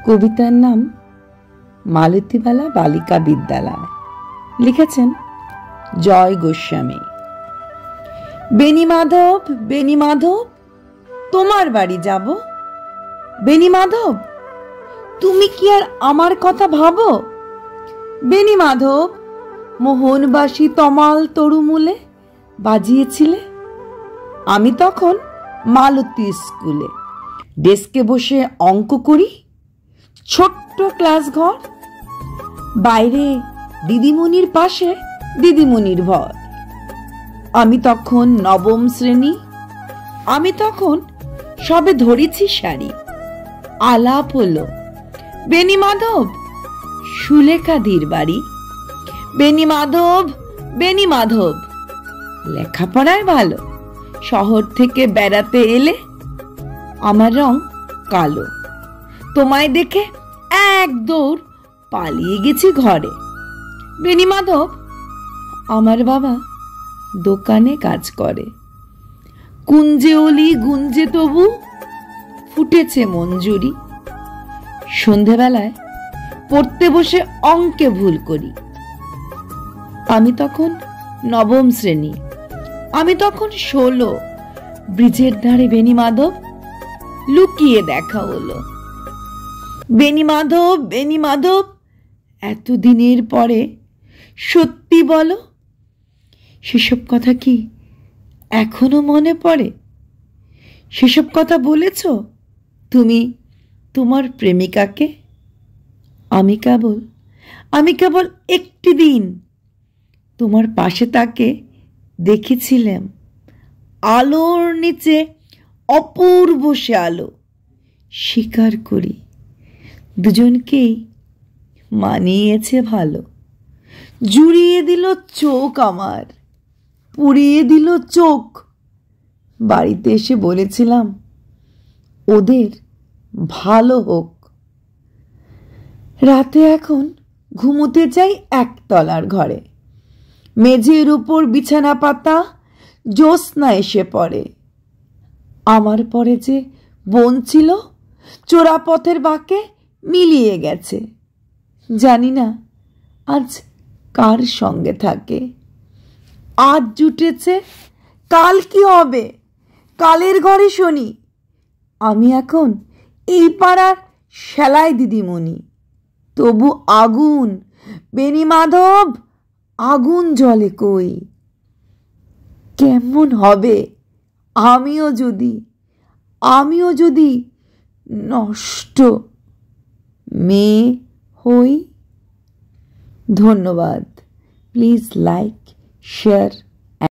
কবিতার নাম মালতীবালা বালিকা বিদ্যালয়। লিখেছেন জয় গোস্বামী। বেণীমাধব, বেণীমাধব, তোমার বাড়ি যাব। বেণীমাধব, তুমি কি আর আমার কথা ভাবো? বেণীমাধব, মোহনবাসী তমাল তরুমূলে বাজিয়েছিলে। আমি তখন মালতী স্কুলে ডেস্কে বসে অঙ্ক করি। ছোট্ট ক্লাস ঘর, বাইরে দিদিমণির পাশে দিদিমণির ঘর। আমি তখন নবম শ্রেণী, আমি তখন সবে ধরেছি শাড়ি। আলাপ হলো, বেণীমাধব, সুলেখাদির বাড়ি। বেণীমাধব, বেণীমাধব, লেখাপড়ায় ভালো, শহর থেকে বেড়াতে এলে। আমার রং কালো, তোমায় দেখে এক দৌড় পালিয়ে গেছি ঘরে। বেণীমাধব, আমার বাবা দোকানে কাজ করে। কুঞ্জে অলি গুঞ্জে তবু ফুটেছে মঞ্জুরি। সন্ধেবেলায় পড়তে বসে অঙ্কে ভুল করি। আমি তখন নবম শ্রেণী, আমি তখন 16। ব্রিজের ধারে বেণীমাধব, লুকিয়ে দেখা হলো। বেণীমাধব, বেণীমাধব, এতদিনের পরে সত্যি বলো, সেসব কথা কি এখনো মনে পড়ে? সেসব কথা বলেছ তুমি তোমার প্রেমিকাকে? আমি কেবল একটি দিন তোমার পাশে তাকে দেখেছিলাম। আলোর নিচে অপূর্ব সে আলো। স্বীকার করি, দুজনকেই মানিয়েছে ভালো। জুড়িয়ে দিল চোখ আমার, পুড়িয়ে দিল চোখ। বাড়িতে এসে বলেছিলাম ওদের ভালো হোক। রাতে এখন ঘুমোতে যাই একতলার ঘরে। মেঝের উপর বিছানা পাতা, জ্যোৎস্না এসে পড়ে। আমার পরে যে বোন ছিল, চোরাপথের বাঁকে মিলিয়ে গেছে। জানি না আজ কার সঙ্গে থাকে। আজ জুটেছে, কাল কি হবে? কালের ঘরে শনি। আমি এখন এই পাড়ার সেলাই দিদিমণি। তবু আগুন, বেণীমাধব, আগুন জ্বলে কই। কেমন হবে আমিও যদি নষ্ট মেয়ে হই। ধন্যবাদ। Please like, share